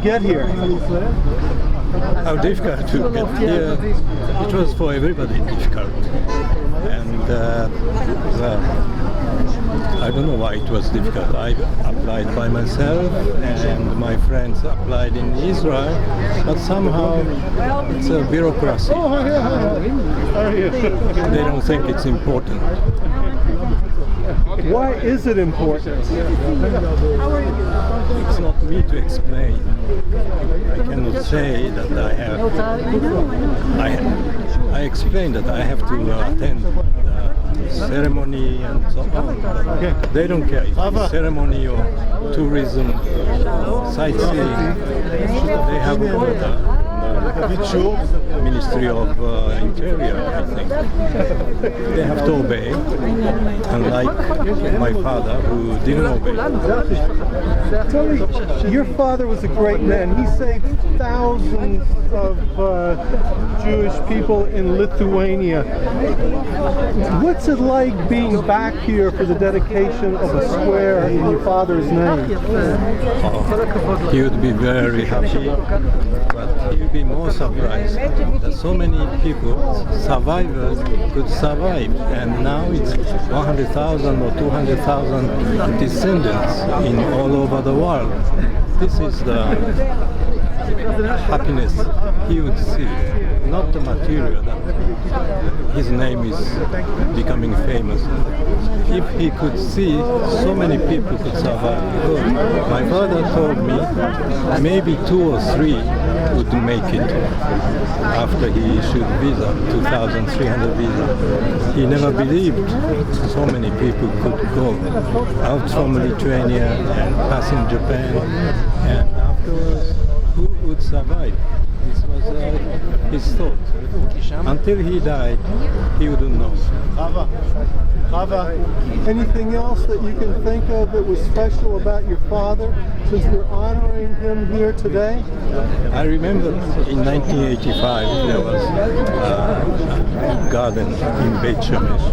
get here? How difficult to get here. It was for everybody difficult. And well, I don't know why it was difficult. I applied by myself and my friends applied in Israel, but somehow it's a bureaucracy. They don't think it's important. Why is it important? It's not me to explain. I cannot say that I explain that I have to attend the ceremony and so on. But they don't care if it's ceremony or tourism, sightseeing. They have Ministry of Interior, I think. They have to obey, unlike my father who didn't obey. Tell me, your father was a great man. He saved thousands of Jewish people in Lithuania. What's it like being back here for the dedication of a square in your father's name? Oh, he would be very happy, but he would be more surprised that so many people, survivors, could survive, and now it's 100,000 or 200,000 descendants in all over the world. This is the happiness he would see, not the material that his name is becoming famous. If he could see so many people could survive, because my father told me maybe 2 or 3 would make it after he issued visa, 2,300 visa. He never believed so many people could go out from Lithuania and pass in Japan, and afterwards who would survive? This was his thought. Until he died, he wouldn't know. Anything else that you can think of that was special about your father, since we're honoring him here today? I remember in 1985 there was a garden in Beit Shemesh,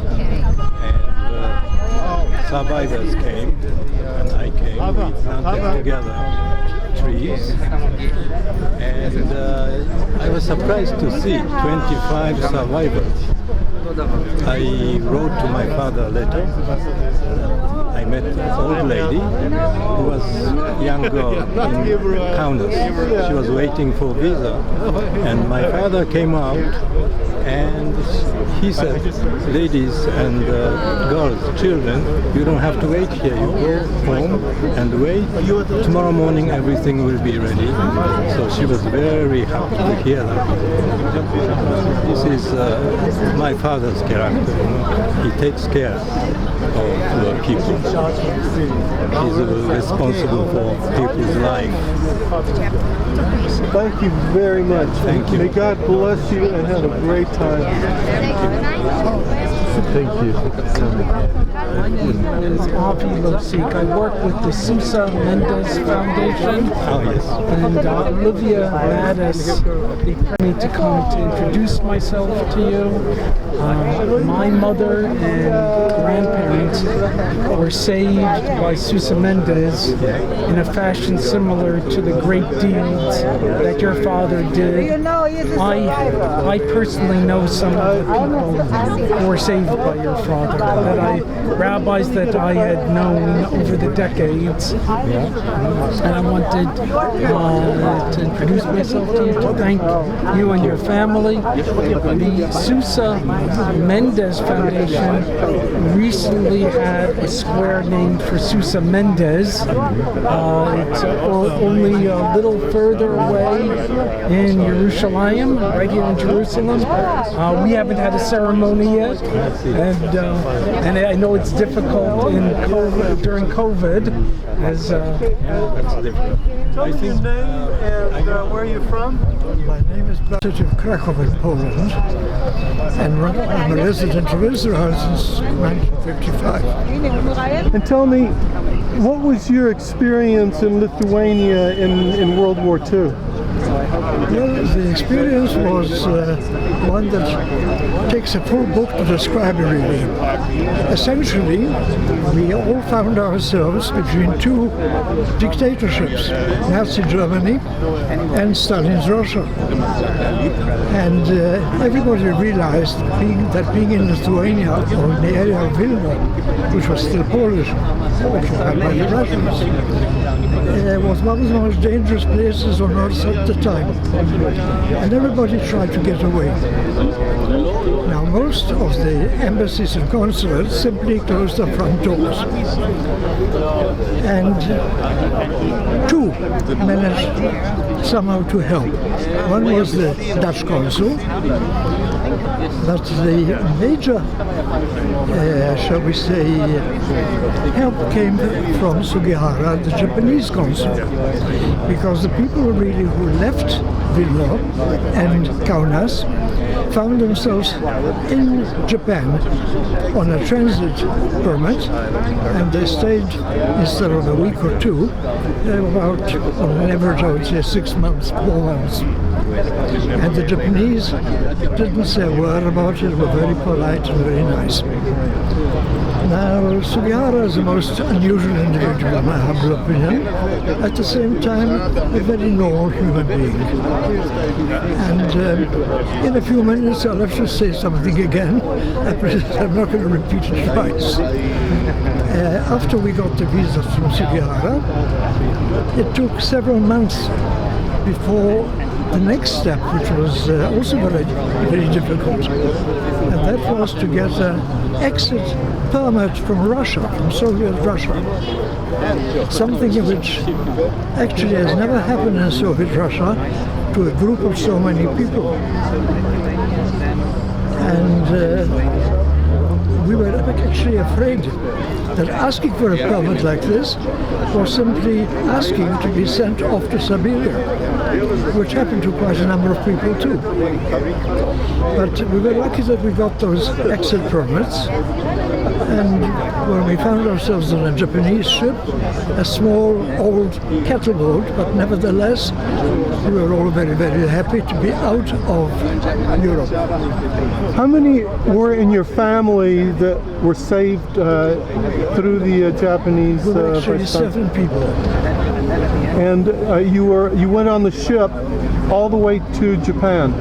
and survivors came, and I came. We planted together trees, and I was surprised to see 25 survivors. I wrote to my father a letter. I met an old lady who was a young girl in Kaunas. She was waiting for visa, and my father came out and he said, ladies and girls, children, you don't have to wait here. You go home and wait. Tomorrow morning everything will be ready. So she was very happy to hear that. This is my father's character. You know? He takes care of the people. He's responsible for people's life. Thank you very much. Thank you. May God bless you and have a great time. Thank you. My name is Avi Losik. I work with the Sousa Mendes Foundation. Oh, yes. And Olivia Mattis asked me to come to introduce myself to you. My mother and grandparents were saved by Sousa Mendes in a fashion similar to the great deeds that your father did. I personally know some of the people who were saved by your father, rabbis that I had known over the decades, and I wanted to introduce myself to you, to thank you and your family. The Sousa Mendes Foundation recently had a square named for Sousa Mendes. It's only a little further away in Yerushalayim, right here in Jerusalem. We haven't had a ceremony yet, and I know it's difficult in COVID, during COVID, as That's difficult. Tell me your name and where are you from? My name is Blessed of Krakow in Poland, and I'm a resident of Israel since 1955. And tell me, what was your experience in Lithuania in World War II? Well, the experience was one that takes a full book to describe it really. Essentially, we all found ourselves between two dictatorships, Nazi Germany and Stalin's Russia. And everybody realized that being in Lithuania, or in the area of Vilna, which was still Polish, occupied by the Russians, was one of the most dangerous places on earth at the time. And everybody tried to get away. Now, most of the embassies and consulates simply closed their front doors. And two managed somehow to help. One was the Dutch consul, but the major, shall we say, help came from Sugihara, the Japanese consul, because the people really who left Vilna and Kaunas found themselves in Japan on a transit permit, and they stayed, instead of a week or two, about, on an average, I would say 6 months, 4 months. And the Japanese didn't say a word about it, were very polite and very nice. Now, Sugihara is the most unusual individual, in my humble opinion, at the same time, a very normal human being. And in a few minutes, I'll have to say something again. I'm not going to repeat it twice. After we got the visas from Sugihara, it took several months before the next step, which was also very, very difficult, and that was to get an exit permit from Russia, from Soviet Russia. Something which actually has never happened in Soviet Russia to a group of so many people. And we were actually afraid that asking for a permit like this was simply asking to be sent off to Siberia, which happened to quite a number of people too. But we were lucky that we got those exit permits, and when we found ourselves on a Japanese ship, a small old cattle boat, but nevertheless we were all very, very happy to be out of Europe. How many were in your family that were saved through the Japanese? We were actually 7 people. And you went on the ship all the way to Japan.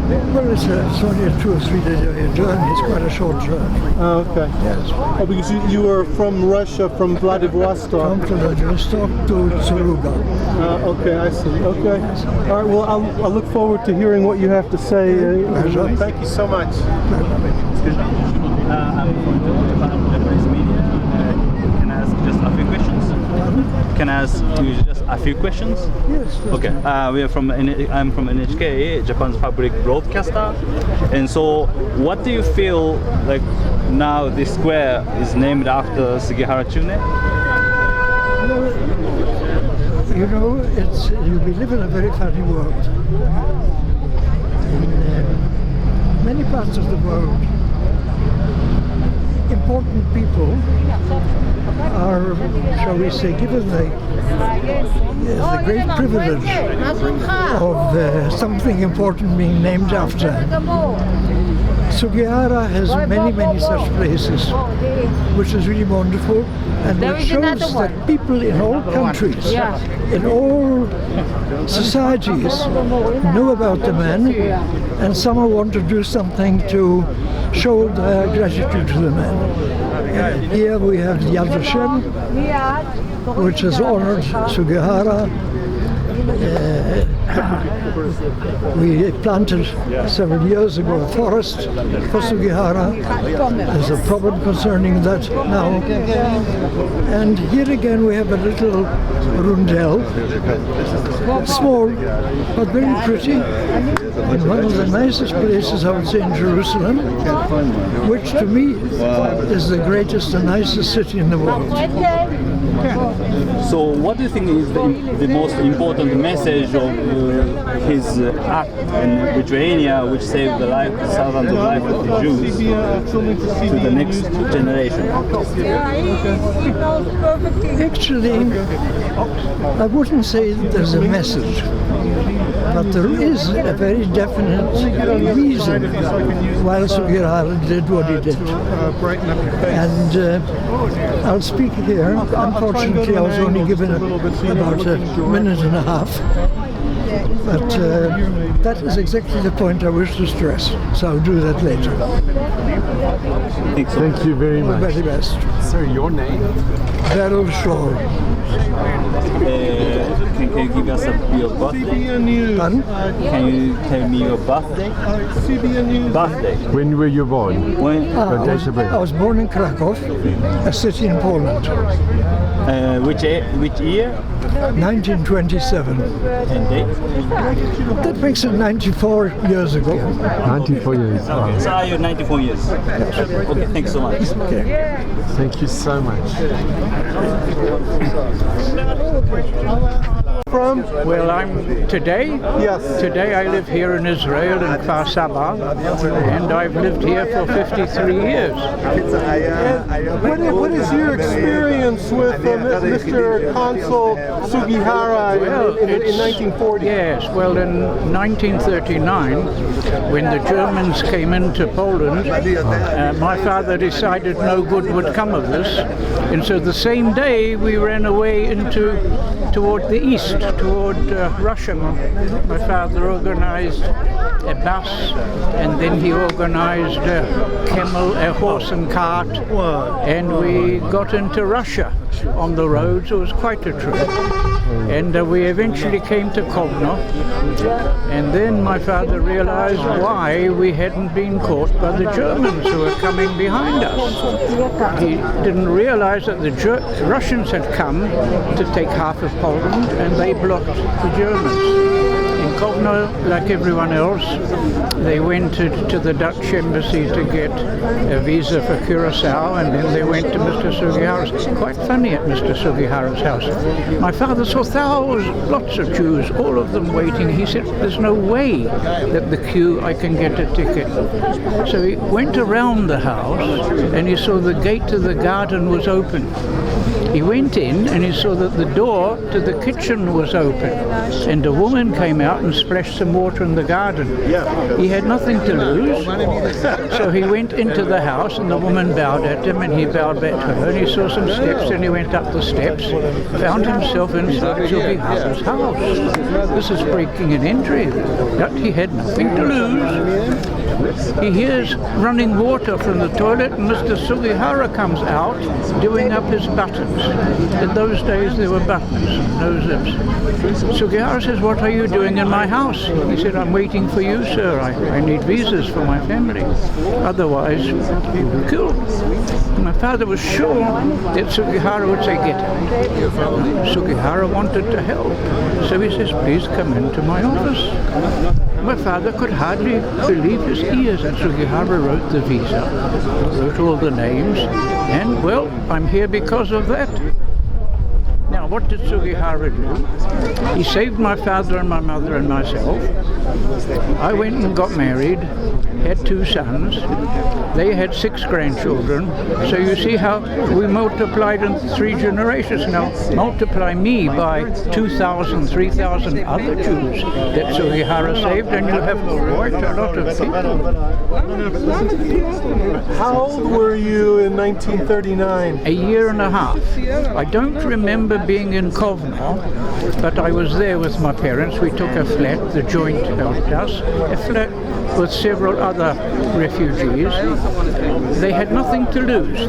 Well, it's only a 2 or 3 day journey. It's quite a short journey. Oh, okay. Yes. Oh, because you were from Russia, from Vladivostok. From Vladivostok to Tsuruga. Okay, I see. Okay. All right. Well, I'll look forward to hearing what you have to say. Thank you so much. I'm from Japanese media. Can I ask just a few questions? Can I ask you just a few questions? Yes. Okay. I'm from NHK, Japan's public broadcaster. And so, what do you feel like now this square is named after Sugihara Chune? Well, you know, we live in a very funny world. In many parts of the world, important people are, shall we say, given the great privilege of something important being named after. Sugihara has many, many such places, which is really wonderful, and it shows that people in all countries, in all societies, know about the man, and somehow want to do something to show their gratitude to the man. Here we have the Yad Vashem, which has honored Sugihara. We planted several years ago a forest for Sugihara. There's a problem concerning that now. And here again we have a little rundel, small but very pretty, in one of the nicest places I would say in Jerusalem, which to me is the greatest and nicest city in the world. So what do you think is the most important message of his act in Lithuania, which saved the life, thousands of lives of the Jews, to the next generation? Actually, I wouldn't say that there's a message, but there is a very definite reason why Sugihara did what he did. And I'll speak here. Unfortunately, I was only given about a minute and a half. But that is exactly the point I wish to stress. So I'll do that later. Thank you very All the much. very best. Sir, your name? Beryl Shaw. Can you give us your birthday? CBN News. Pardon? Can you tell me your birthday? CBN News. Birthday. When were you born? When? I was born in Krakow, a city in Poland, Which year? 1927. And date? That makes it 94 years ago. 94 years. Okay. So you're 94 years. Okay. Thanks so much. Thank you so much. From? Well, I'm today. Yes. Today I live here in Israel in Kfar Saba, and I've lived here for 53 years. What is your experience with Mr. Consul Sugihara in 1940? Yes, well, in 1939, when the Germans came into Poland, my father decided no good would come of this, and so the same day we ran away toward the east, toward Russia. My father organized a bus, and then he organized a camel, a horse and cart, and we got into Russia on the roads. It was quite a trip. And we eventually came to Kovno, and then my father realized why we hadn't been caught by the Germans who were coming behind us. He didn't realize that the Russians had come to take half of Poland, and they blocked the Germans. In Kovno, like everyone else, they went to the Dutch embassy to get a visa for Curacao, and then they went to Mr. Sugihara's. Quite funny at Mr. Sugihara's house. My father saw lots of Jews, all of them waiting. He said, there's no way that the queue I can get a ticket. So he went around the house, and he saw the gate to the garden was open. He went in and he saw that the door to the kitchen was open, and a woman came out and splashed some water in the garden. He had nothing to lose, so he went into the house, and the woman bowed at him and he bowed back to her, and he saw some steps and he went up the steps, found himself inside Sugihara's house. This is breaking and entering, but he had nothing to lose. He hears running water from the toilet, and Mr. Sugihara comes out doing up his buttons. In those days there were buttons, no zips. Sugihara says, what are you doing in my house? He said, I'm waiting for you, sir. I need visas for my family. Otherwise, you will be killed. My father was sure that Sugihara would say, get out. Sugihara wanted to help. So he says, please come into my office. My father could hardly believe his ears, and Sugihara wrote the visa, wrote all the names, and well, I'm here because of that. Now, what did Sugihara do? He saved my father and my mother and myself. I went and got married, had 2 sons. They had 6 grandchildren. So you see how we multiplied in 3 generations. Now, multiply me by 2,000, 3,000 other Jews that Sugihara saved, and you'll have quite a lot of people. How old were you in 1939? A year and a half. I don't remember being in Kovno, but I was there with my parents. We took a flat, the joint helped us, a flat with several other refugees. They had nothing to lose.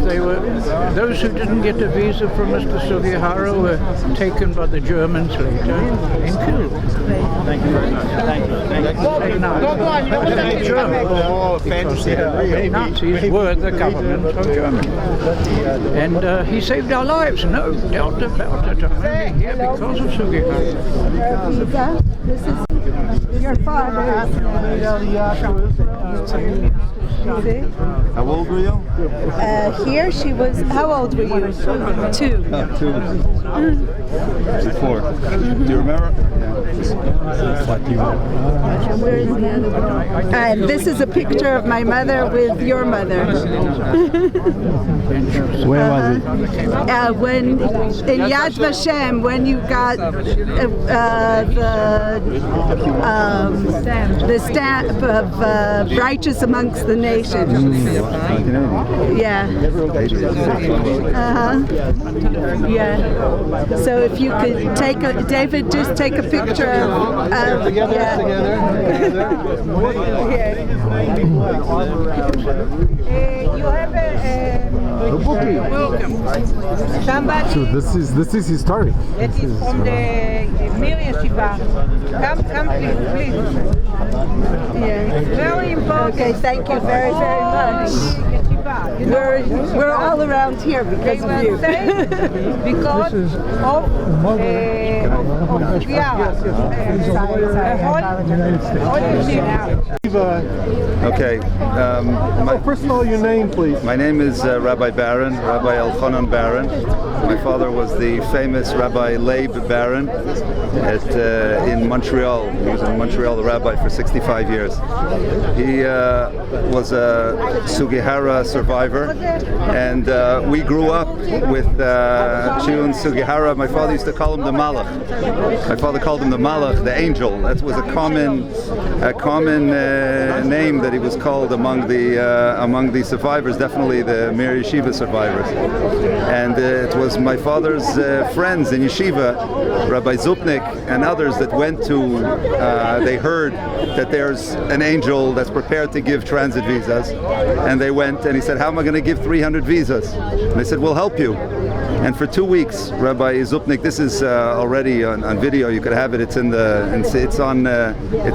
Those who didn't get a visa from Mr. Sugihara were taken by the Germans later and killed. Thank you very much. Thank you. Because the Nazis were the government of Germany. And he saved our lives, no doubt about it. I'm only here because of Sugihara. Your father. See? How old were you? Here she was, how old were you? 2. Before. Do you remember? Where's the other one? And this is a picture of my mother with your mother. Where was it? When in Yad Vashem, when you got the stamp of righteous amongst the nations. Yeah. Yeah. So if you could take a, David, just take a picture of yeah. You have somebody. So this is historic. That is from the Mir Yeshiva. Come, please. Yeah. Very important. Okay, thank you very much. We're all around here because of you. Because of Okay. First of all, your name, please. My name is Rabbi Baron, Rabbi Elchanan Baron. My father was the famous Rabbi Leib Baron in Montreal. He was in Montreal, the rabbi, for 65 years. He was a Sugihara survivor, and we grew up with Chiun Sugihara. My father used to call him the Malach. My father called him the Malach, the angel. That was a common name that he was called among the survivors, definitely the Mir Yeshiva survivors. And it was my father's friends in yeshiva, Rabbi Zupnik and others, that went to, they heard that there's an angel that's prepared to give transit visas, and they went, and he said, how am I going to give 300 visas? And they said, we'll help you. And for 2 weeks, Rabbi Zupnik, this is already on video. You could have it. It's in the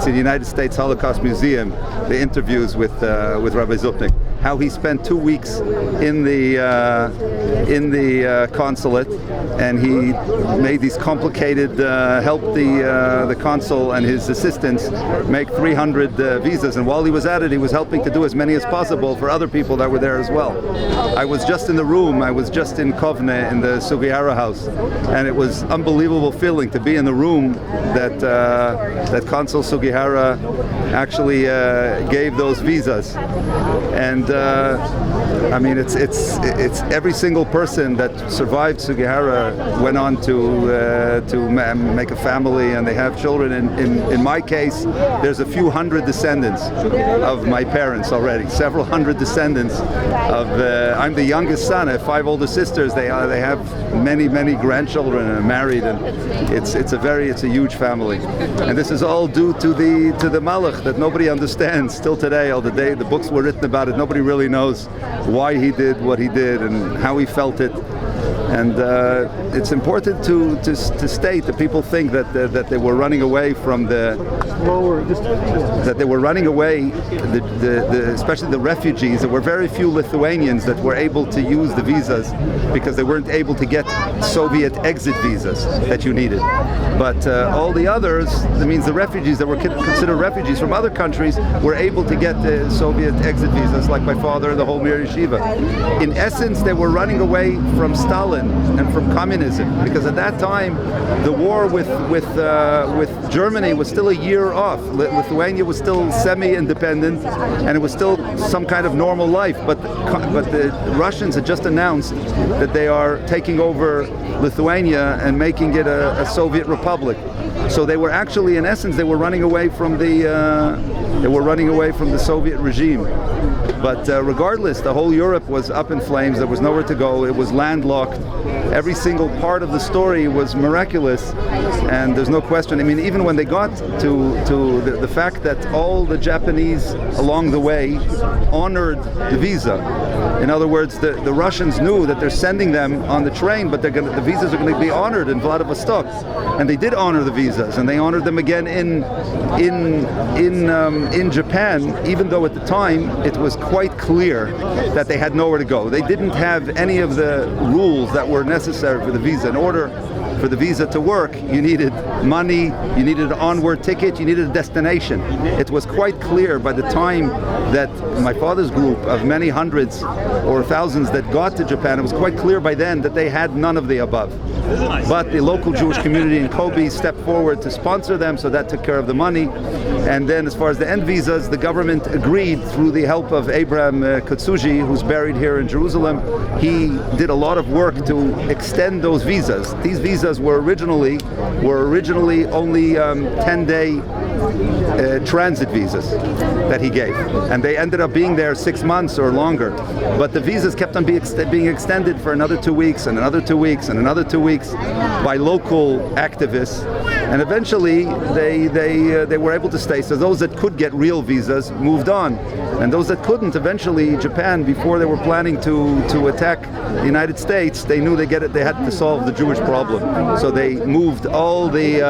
United States Holocaust Museum. The interviews with Rabbi Zupnik, how he spent 2 weeks in the consulate, and he made these complicated, helped the consul and his assistants make 300 visas. And while he was at it, he was helping to do as many as possible for other people that were there as well. I was just in the room. I was just in Kovne in the Sugihara house, and it was unbelievable feeling to be in the room that Consul Sugihara actually gave those visas. And I mean, it's every single person that survived Sugihara went on to make a family, and they have children. In my case, there's a few hundred descendants of my parents already. Several hundred descendants of. I'm the youngest son. I have 5 older sisters. They have many grandchildren and are married, and it's a huge family. And this is all due to the Malach that nobody understands still today. All the books were written about it. Nobody really knows why he did what he did and how he felt it. And it's important to state that people think that they were running away from that they were running away, especially the refugees. There were very few Lithuanians that were able to use the visas because they weren't able to get Soviet exit visas that you needed. But all the others, that means the refugees that were considered refugees from other countries, were able to get the Soviet exit visas, like my father and the whole Mir Yeshiva. In essence, they were running away from Stalin and from communism, because at that time the war with Germany was still a year off. Lithuania was still semi-independent, and it was still some kind of normal life. But the Russians had just announced that they are taking over Lithuania and making it a Soviet republic. So they were actually, in essence, they were running away from the Soviet regime. But regardless, the whole Europe was up in flames. There was nowhere to go. It was landlocked. Every single part of the story was miraculous, and there's no question. I mean, even when they got to the fact that all the Japanese along the way honored the visa. In other words, the Russians knew that they're sending them on the train, but the visas are going to be honored in Vladivostok, and they did honor the visas, and they honored them again in Japan, even though at the time it was quite clear that they had nowhere to go. They didn't have any of the rules that were necessary for the visa. In order for the visa to work, you needed money, you needed an onward ticket, you needed a destination. It was quite clear by the time that my father's group of many hundreds or thousands that got to Japan, it was quite clear by then that they had none of the above. But the local Jewish community in Kobe stepped forward to sponsor them, so that took care of the money. And then as far as the end visas, the government agreed through the help of Abraham Kotsuji, who's buried here in Jerusalem. He did a lot of work to extend those visas. These visas were originally only 10-day transit visas that he gave, and they ended up being there 6 months or longer. But the visas kept on being extended for another 2 weeks and another 2 weeks and another 2 weeks by local activists, and eventually they were able to stay. So those that could get real visas moved on, and those that couldn't, eventually Japan, before they were planning to attack the United States, they knew they had to solve the Jewish problem. So they moved all the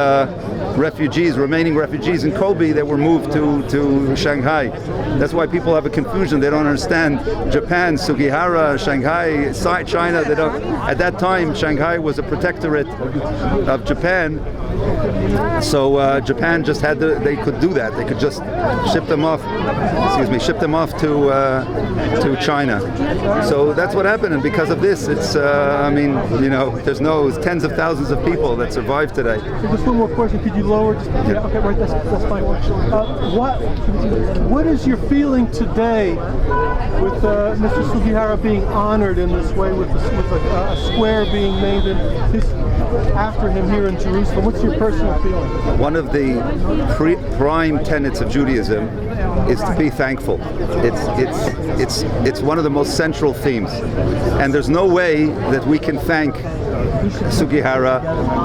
remaining refugees in Kobe, they were moved to Shanghai. That's why people have a confusion. They don't understand Japan, Sugihara, Shanghai, China. They don't. At that time, Shanghai was a protectorate of Japan. So Japan just they could do that. They could just ship them off to China. So that's what happened, and because of this, it's there's tens of thousands of people that survived today. Just one more question. Could you lower? Yeah. Okay, right. That's fine. What is your feeling today with Mr. Sugihara being honored in this way, with a square being named after him here in Jerusalem? What's your personal feeling? One of the prime tenets of Judaism is to be thankful. It's one of the most central themes, and there's no way that we can thank Sugihara.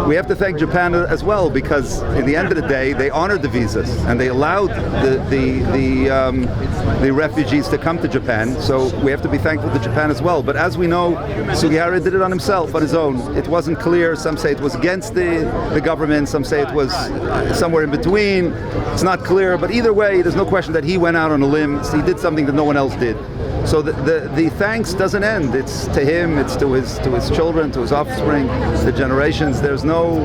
We have to thank Japan as well, because in the end of the day, they honored the visas and they allowed the refugees to come to Japan. So we have to be thankful to Japan as well. But as we know, Sugihara did it on himself, on his own. It wasn't clear. Some say it was against the government. Some say it was somewhere in between. It's not clear. But either way, there's no question that he went out on a limb. He did something that no one else did. So the thanks doesn't end. It's to him. It's to his children, to his offspring, the generations. There's no.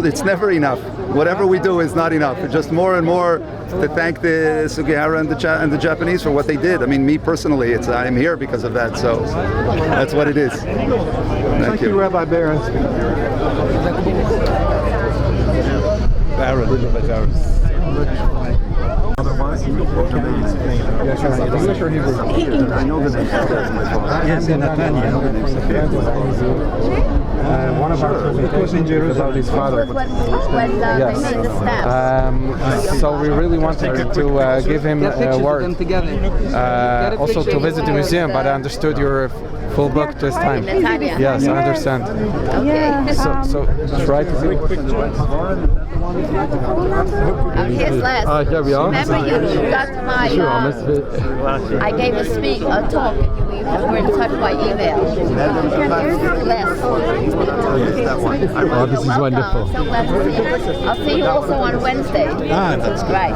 It's never enough. Whatever we do is not enough. It's just more and more to thank the Sugihara and the Japanese for what they did. I mean, me personally, I'm here because of that. So that's what it is. Thank you, Rabbi Barron. Yes, in Netanya. One of our presentations about his father. Yes. So we really wanted to give him a word. Also to visit the museum, but I understood you're full book this time. Yes, I understand. Okay. So try to do. Here's Les. Here we are. Remember you got my, I gave a talk and we were in touch by email. Les. Oh, this is wonderful. So glad to see you. I'll see you also on Wednesday. That's good. Right.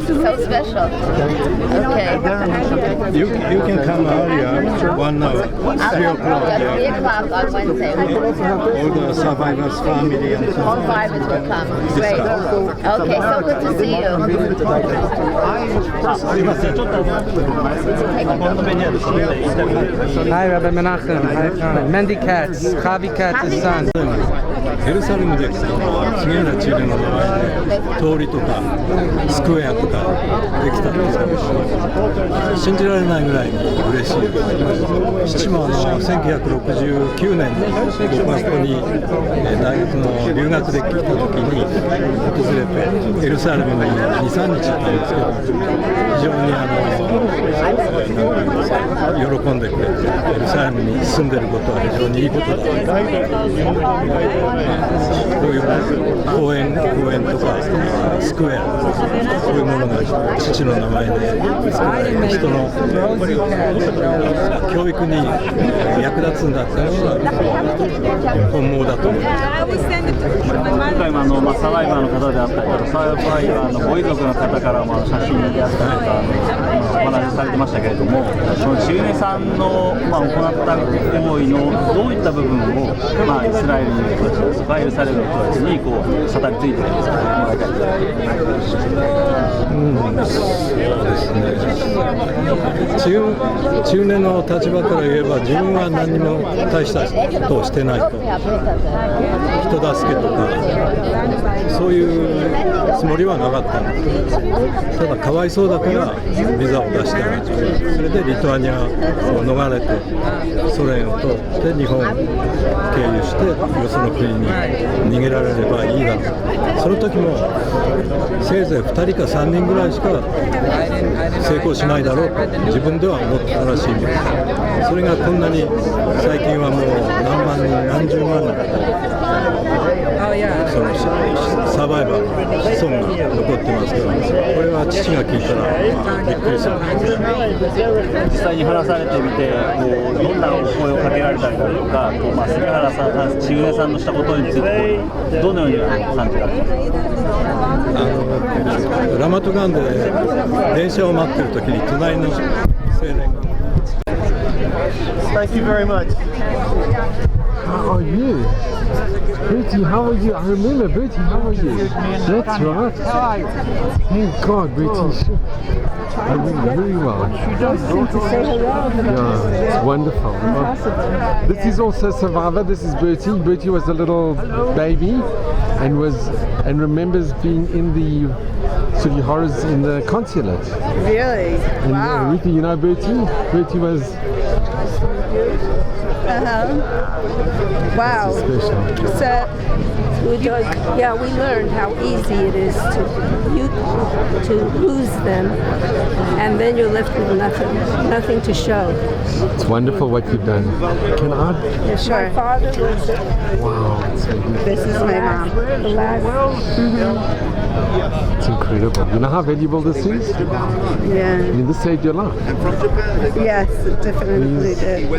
Tuesday, so special. Okay. You can come earlier, 1 hour, 3 o'clock. At 3 o'clock on Wednesday. All the survivors' family and so All survivors will come. Great. Okay, so good to see you. Hi, Rabbi Menachem. Hi, Mendy Katz. Chavi Katz's son. エルサレムで杉原千尋の名前で通りとかスクエアとかできたんですけど、信じられないぐらい嬉しい。父も1969年に僕がここに大学の留学で来た時に訪れてエルサレムに 2,3 日いたんですけど、非常に喜んでくれて、エルサレムに住んでることは非常にいいことだと。こういう公園とかスクエア、そういうものが父の名前で人の教育に役立つんだったら本望だと思います。回もサバイバーの方であったりとか、サバイバーのご遺族の方からも写真であったりとかお話しされてましたけれども、そのちぐねさんの、行った行為のどういった部分を、イスラエルの人たち、イスラエルされる人たちにこう語り継いでるんですか、もらいたいです。そうですね。中年の立場から言えば、自分は何も大したことをしてないと、人助けとかそういうつもりはなかったんです。ただかわいそうだからビザを出してあげて、それでリトアニアを逃れてソ連を通って日本を経由してよその国に逃げられればいいだろう。その時もせいぜい2人か3人ぐらいしか成功しないだろうと自分では思ってたらしいんです。それがこんなに最近はもう何万人何十万人そのサバイバーの子孫が残ってますから、これは父が聞いたらびっくりする。実際に話されてみて、こうどんなお声をかけられたりだとか、杉原さん、ちぐねさんのしたことについてどのように感じられますか？ラマトガンで電車を待ってる時に隣の青年が Thank you very much. How are you? Bertie, how are you? I remember, Bertie, how are you? That's right. Thank God, Bertie. I remember very well. She does seem to say hello. Yeah, it's wonderful. This is also Survivor. This is Bertie. Bertie was a little baby and remembers being in the Sugihara's in the consulate. Really? And Wow. Ruthie, you know Bertie? Bertie was Wow. special. So we learned how easy it is to lose them, and then you're left with nothing to show. It's wonderful what you've done. Can I? Yeah, sure. My father was. Wow. This is my mom. The last. It's incredible. You know how valuable this is? Yeah. I mean, this saved your life. Yes, it definitely did.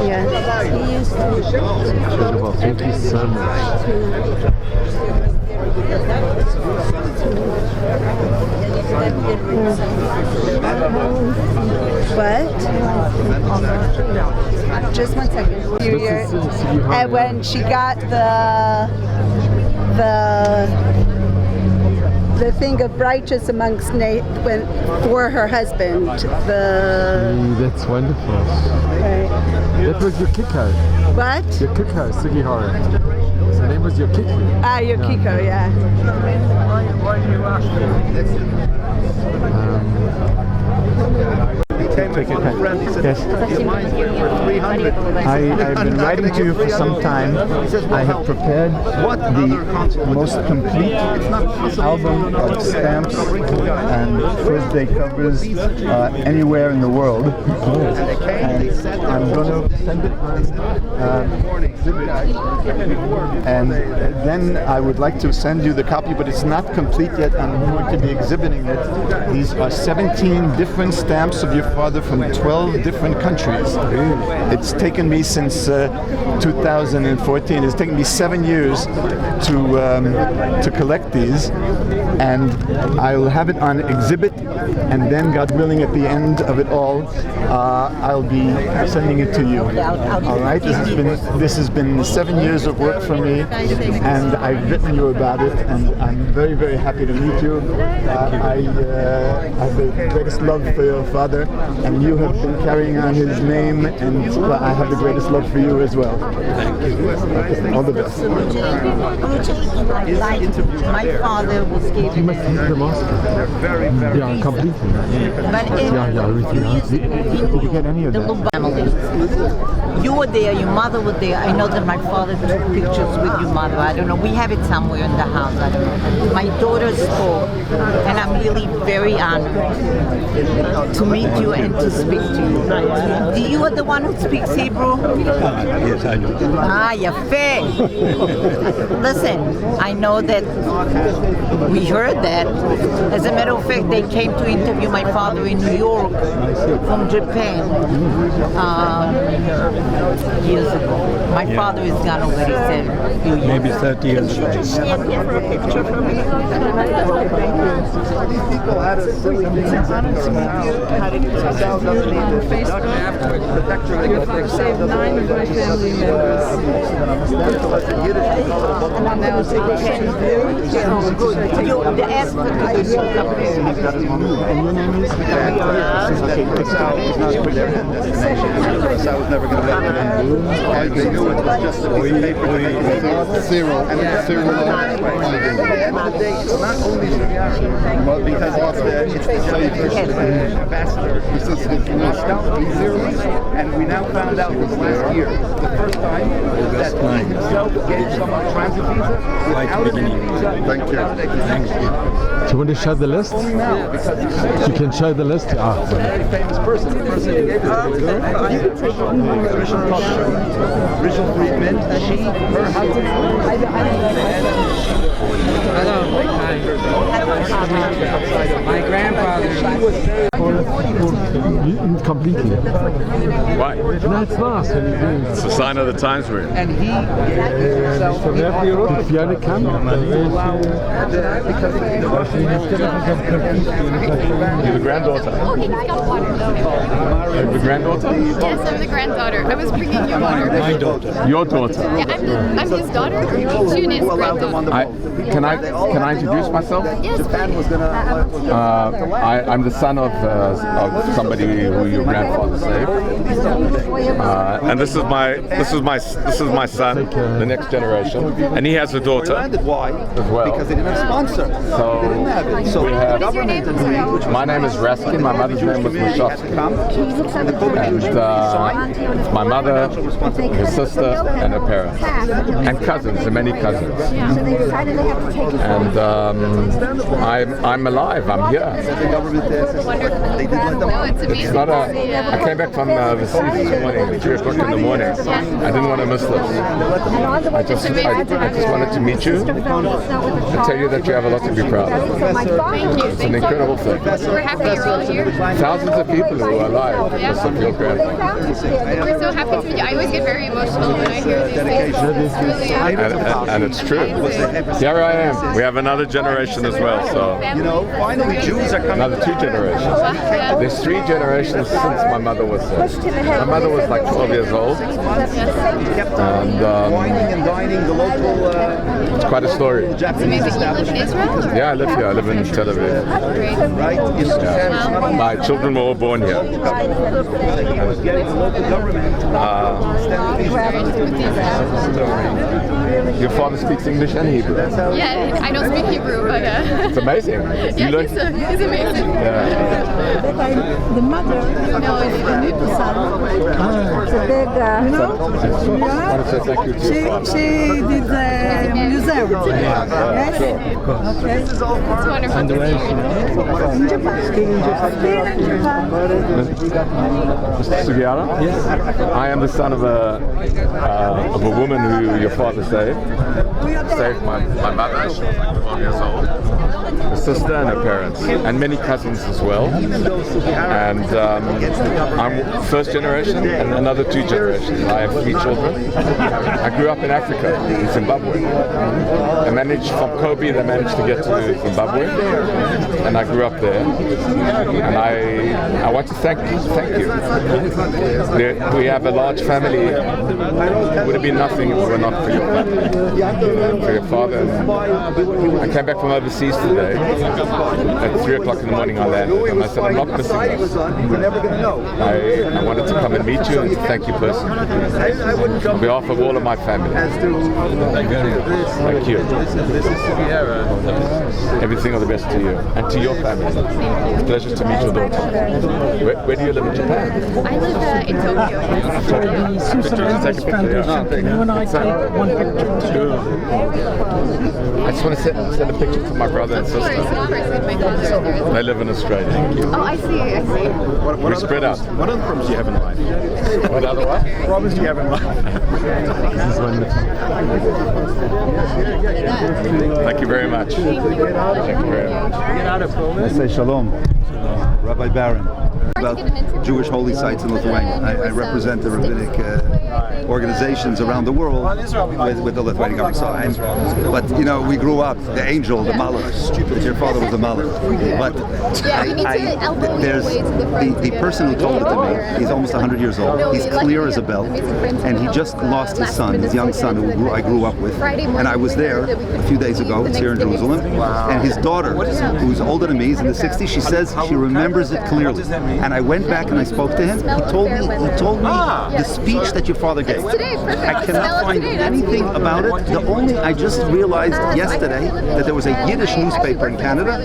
Yes. He used to. Incredible. Thank you so much. What? Just 1 second. And when she got the thing of righteous amongst for her husband, That's wonderful. right. That was your Kiko. What? Your Kiko, Sugihara. Her name was Yukiko. Ah, Yukiko, yeah. Yes. I've been writing to you for some time. I have prepared the most complete album of stamps and first day covers anywhere in the world. And I'm going to send it on exhibit. And then I would like to send you the copy, but it's not complete yet. I'm going to be exhibiting it. These are 17 different stamps of your father from 12 different countries. It's taken me since 2014. It's taken me 7 years to collect these, and I'll have it on exhibit, and then, God willing, at the end of it all, I'll be sending it to you. All right. This has been 7 years of work for me, and I've written you about it, and I'm very, very happy to meet you. I have the greatest love for your father, and you have been carrying on his name, and I have the greatest love for you as well. Thank you. All the best. My father was given. You must use the mask. Yeah, completely. But Yeah, everything. Did you get any of that? family. You were there, your mother was there. I know that my father took pictures with your mother. I don't know. We have it somewhere in the house. I don't know. My daughter spoke, and I'm really very honored to meet you and to speak to you. You are the one who speaks Hebrew? Yes, I do. Ah, yafeh. Listen, I know that we heard that. As a matter of fact, they came to interview my father in New York from Japan years ago. My father is gone already, said a few years. Maybe 30 years ago. Stand here for a picture for me. You've saved 9 of my family members. And now take a picture of you. The effort is so And your name is? I was never going to let them in. They knew it was just a piece of paper. Cyril. And Cyril. Not only well, because it's the ambassador. This is his and we now found out this last year, the first time that he himself gave someone a transit visa. Right beginning. Thank you. Thank you. Do you want to show the list? You can show the list. Very famous person. The person who gave Rachel Friedman, she, her husband. Hello. Hi. My grandfather. Completely. Why? No, it's nice. It's a sign of the times we're in. And he gave himself Did Fiona come? You're the granddaughter. Oh, he got water. You're the granddaughter? Yes, I'm the granddaughter. I was bringing you water. My daughter. Your daughter. Yeah, I'm his daughter. June is granddaughter. Can I introduce myself? Yes, I'm the son of somebody who your grandfather saved, and this is my son, the next generation, and he has a daughter. Why? As well. Because they didn't have a sponsor. So They didn't have it. So we have. What is your name? My name is Raskin. My mother's name was Mushovsky. And my mother, her sister, and her parents, and cousins, and many cousins. And I'm alive. I'm here. Wonderful. No, it's amazing. It's not I came back from overseas this morning, 3 o'clock in the morning. I didn't want to miss this. I just wanted to meet you and tell you that you have a lot to be proud of. Thank you. It's an incredible thing. We're happy you're all here. Thousands of people who are alive because of your grandfather. We're so happy to meet you. I always get very emotional when I hear these things. It's really And it's true. Here I am. We have another generation as well. So finally Jews are coming. Another 2 generations. There's 3 generations since my mother was my mother was like 12 years old. And Wining and dining the local. it's quite a story. It's amazing. You live in Israel? Or? Yeah, I live here. I live in Tel Aviv. Great. Right? Yeah. My children were all born here. Your father speaks English and Hebrew. Yeah, I don't speak Hebrew, but it's amazing. Yeah, he's amazing. Yeah. The mother, No, it's it's a big, I want to say thank you to your father. she did the museum. Yes? Okay. It's wonderful. And where is she now? In Japan. Still in Japan. Mr. Sugihara? Yes. I am the son of a woman who your father saved. Saved my mother. She was like 12 years old. Her sister and her parents, and many cousins as well. And I'm first generation and another 2 generations. I have 3 children. I grew up in Africa, in Zimbabwe. I managed from Kobe. They managed to get to Zimbabwe, and I grew up there. And I want to thank you. We have a large family would have been nothing if it were not for your family, for your father. I came back from overseas today. At 3 o'clock in the morning I landed, and I said, I'm not missing this. I wanted to come and meet you and to thank you personally. On behalf of all of my family. Thank you. Everything of the best to you and to your family. It's a pleasure to meet your daughter. Where do you live in Japan? I live in Tokyo. For the Susan Landis Foundation, can you and I take one picture together? I just want to send a picture to my brother and sister. They live in Australia. Thank you. Oh, I see. We're spread out. What other problems do you have in life? What other what? Problems do you have in life? This is wonderful. Thank you very much. Thank you very much. I say shalom. Rabbi Baron. About Jewish holy sites in Lithuania. I represent the rabbinic organizations around the world with the Lithuanian government. So but you know, we grew up, the angel, the Malach, that your father was the Malach. But there's the person who told it to me, he's almost 100 years old, he's clear as a bell, and he just lost his son, his young son, who I grew up with. And I was there a few days ago, it's here in Jerusalem, and his daughter, who's older than me, he's in the 60s, she says she remembers it clearly. And I went back and I spoke to him. He told me the speech that your father gave. I cannot find anything about it. I just realized yesterday that there was a Yiddish newspaper in Canada,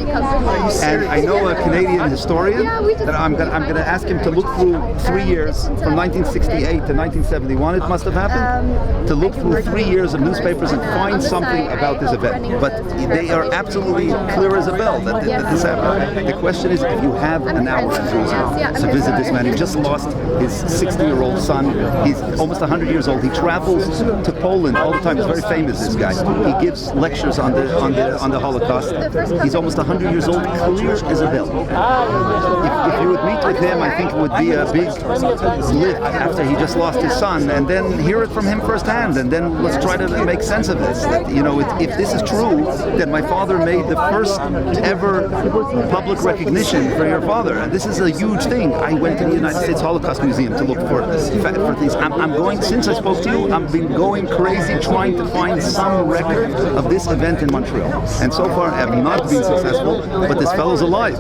and I know a Canadian historian that I'm going to ask him to look through 3 years from 1968 to 1971. It must have happened to look through 3 years of newspapers and find something about this event. But they are absolutely clear as a bell that this happened. The question is, if you have an hour in Jerusalem to visit this man. He just lost his 60-year-old son. He's almost 100 years old. He travels to Poland all the time. He's very famous, this guy. He gives lectures on the Holocaust. He's almost 100 years old, clear as a bell. If you would meet with him, I think it would be a big lift after he just lost his son, and then hear it from him firsthand, and then let's try to make sense of this. That, you know, if this is true, then my father made the first ever public recognition for your father, and this is a huge thing. I went to the United States Holocaust Museum to look for things. I'm going, since I spoke to you, I've been going crazy trying to find some record of this event in Montreal. And so far I have not been successful, but this fellow's alive.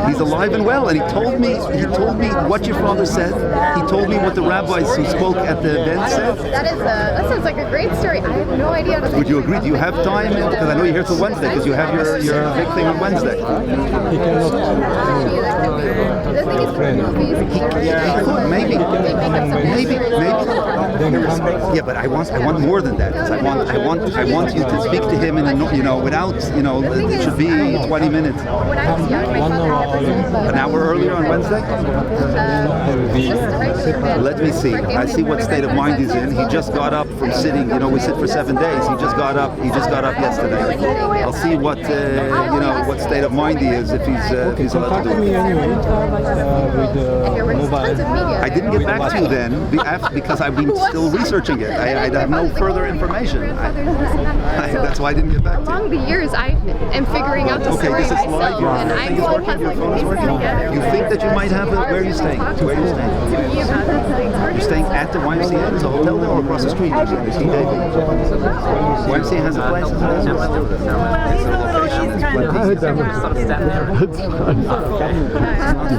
He's alive and well, and he told me what your father said. He told me what the rabbis who spoke at the event said. That sounds like a great story. I have no idea. Would you agree? Do you have time? Because I know you're here till Wednesday, because you have your big thing on Wednesday. The thing is, movies. Maybe. Yeah, but I want more than that. I want you to speak to him in without it should be 20 minutes. When I was young, my father never. An hour earlier on Wednesday. Let me see. I see what state of mind he's in. He just got up from sitting. We sit for 7 days. He just got up yesterday. I'll see what what state of mind he is if he's allowed to do it. I didn't get back to you then because I've been still researching it. I have no further information. That's why I didn't get back to you. Along the years, I am figuring out the story myself, and I'm still puzzling the pieces together. You think that you might have it? Where are you staying? You're staying at the YMCA? It's a hotel there or across the street? YMCA has a place? Well, he's a little, he's kind of...